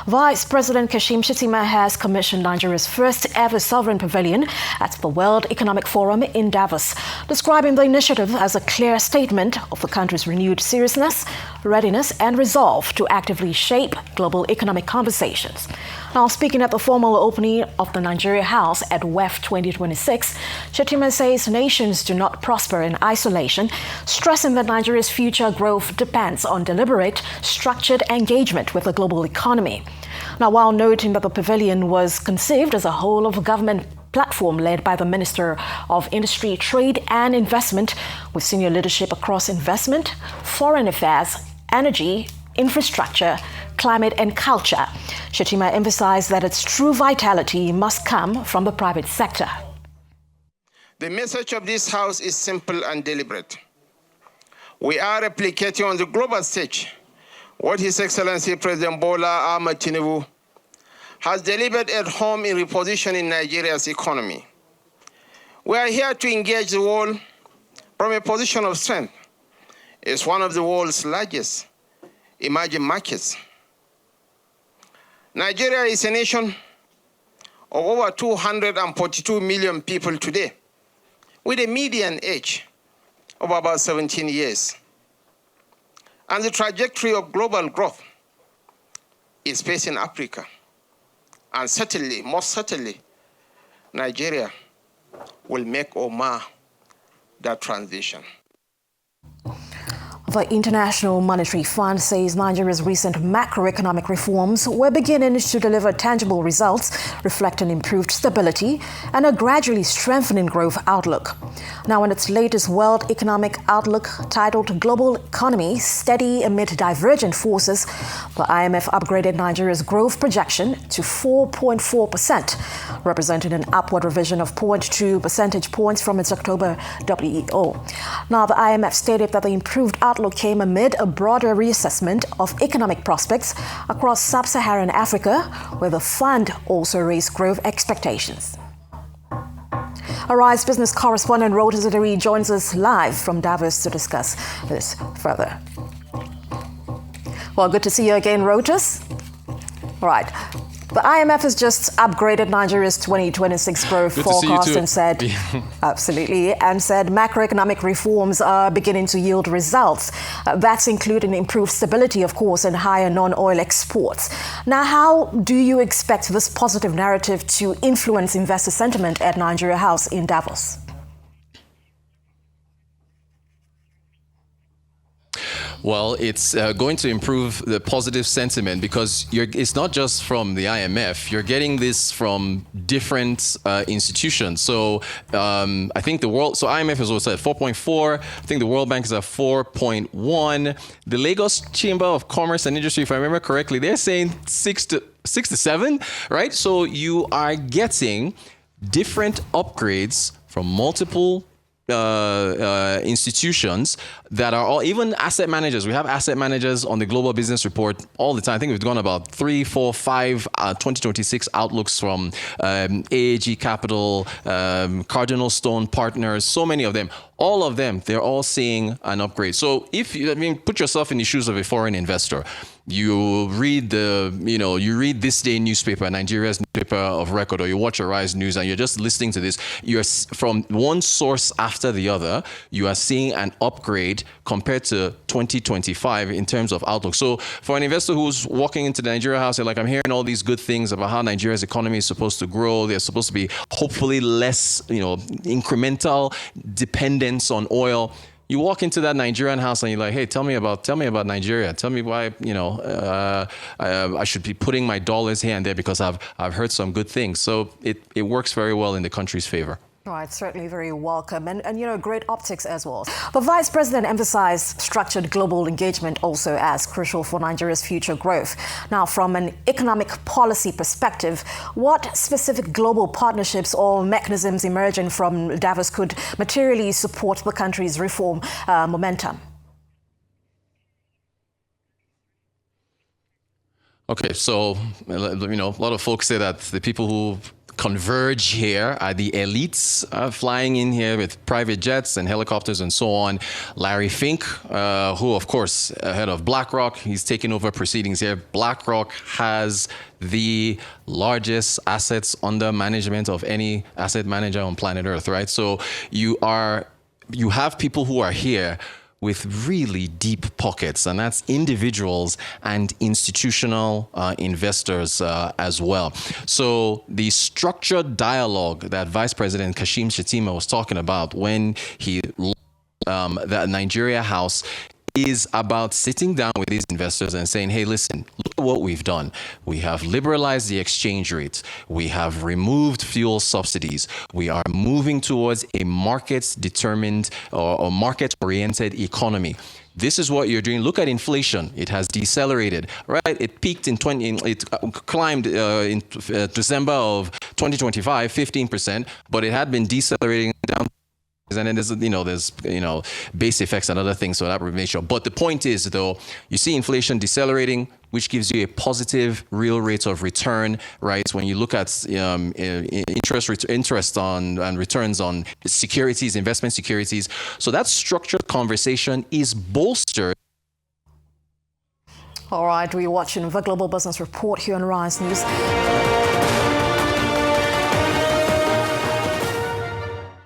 Vice President Kashim Shettima has commissioned Nigeria's first ever sovereign pavilion at the World Economic Forum in Davos, describing the initiative as a clear statement of the country's renewed seriousness, readiness and resolve to actively shape global economic conversations. Now, speaking at the formal opening of the Nigeria House at WEF 2026, Shettima says nations do not prosper in isolation, stressing that Nigeria's future growth depends on deliberate, structured engagement with the global economy. Now, while noting that the pavilion was conceived as a whole-of-government platform led by the Minister of Industry, Trade and Investment, with senior leadership across investment, foreign affairs, energy, infrastructure, climate and culture, Shettima emphasized that its true vitality must come from the private sector. The message of this House is simple and deliberate. We are replicating on the global stage what His Excellency President Bola Ahmed Tinubu has delivered at home in repositioning Nigeria's economy. We are here to engage the world from a position of strength as one of the world's largest emerging markets. Nigeria is a nation of over 242 million people today, with a median age of about 17 years. And the trajectory of global growth is facing Africa. And certainly, most certainly, Nigeria will make or mar that transition. The International Monetary Fund says Nigeria's recent macroeconomic reforms were beginning to deliver tangible results, reflecting improved stability and a gradually strengthening growth outlook. Now, in its latest World Economic Outlook titled Global Economy Steady Amid Divergent Forces, the IMF upgraded Nigeria's growth projection to 4.4%, representing an upward revision of 0.2 percentage points from its October WEO. Now, the IMF stated that the improved outlook came amid a broader reassessment of economic prospects across sub-Saharan Africa, where the fund also raised growth expectations. Arise business correspondent Reuters Aderi joins us live from Davos to discuss this further. Well, good to see you again, Reuters. All right. The IMF has just upgraded Nigeria's 2026 growth forecast and said, absolutely, and said macroeconomic reforms are beginning to yield results. That's including improved stability, of course, and higher non-oil exports. Now, how do you expect this positive narrative to influence investor sentiment at Nigeria House in Davos? Well, it's going to improve the positive sentiment because it's not just from the IMF. You're getting this from different institutions. So I think IMF is also at 4.4. I think the World Bank is at 4.1. The Lagos Chamber of Commerce and Industry, if I remember correctly, they're saying 6 to 7, right? So you are getting different upgrades from multiple institutions that are all, even asset managers. We have asset managers on the Global Business Report all the time. I think we've gone about 3, 4, 5 2026 outlooks from AAG Capital, Cardinal Stone Partners, so many of them. All of them, they're all seeing an upgrade. So if you, put yourself in the shoes of a foreign investor. You read you read This Day newspaper, Nigeria's newspaper of record, or you watch Arise News, and you're just listening to this. You're from one source after the other. You are seeing an upgrade compared to 2025 in terms of outlook. So for an investor who's walking into the Nigeria House, they're like, I'm hearing all these good things about how Nigeria's economy is supposed to grow. There's supposed to be hopefully less, incremental dependence on oil. You walk into that Nigerian house and you're like, hey, tell me about Nigeria. Tell me why, I should be putting my dollars here and there because I've heard some good things. So it works very well in the country's favor. Right, certainly very welcome and great optics as well. The Vice President emphasized structured global engagement also as crucial for Nigeria's future growth. Now, from an economic policy perspective, what specific global partnerships or mechanisms emerging from Davos could materially support the country's reform momentum? Okay, so, a lot of folks say that the people who converge here. The elites flying in here with private jets and helicopters and so on. Larry Fink, who, of course, head of BlackRock, he's taking over proceedings here. BlackRock has the largest assets under management of any asset manager on planet Earth, right? So you have people who are here with really deep pockets, and that's individuals and institutional investors as well. So the structured dialogue that Vice President Kashim Shettima was talking about when he the Nigeria House is about sitting down with these investors and saying, hey, listen, look at what we've done. We have liberalized the exchange rate. We have removed fuel subsidies. We are moving towards a market-determined or market-oriented economy. This is what you're doing. Look at inflation. It has decelerated, right? It peaked it climbed in December of 2025, 15%, but it had been decelerating down. And then there's base effects and other things, so that remains sure. But the point is, though, you see inflation decelerating, which gives you a positive real rate of return, right? When you look at interest on and returns on securities, investment securities. So that structured conversation is bolstered. All right, we're watching the Global Business Report here on Rise News.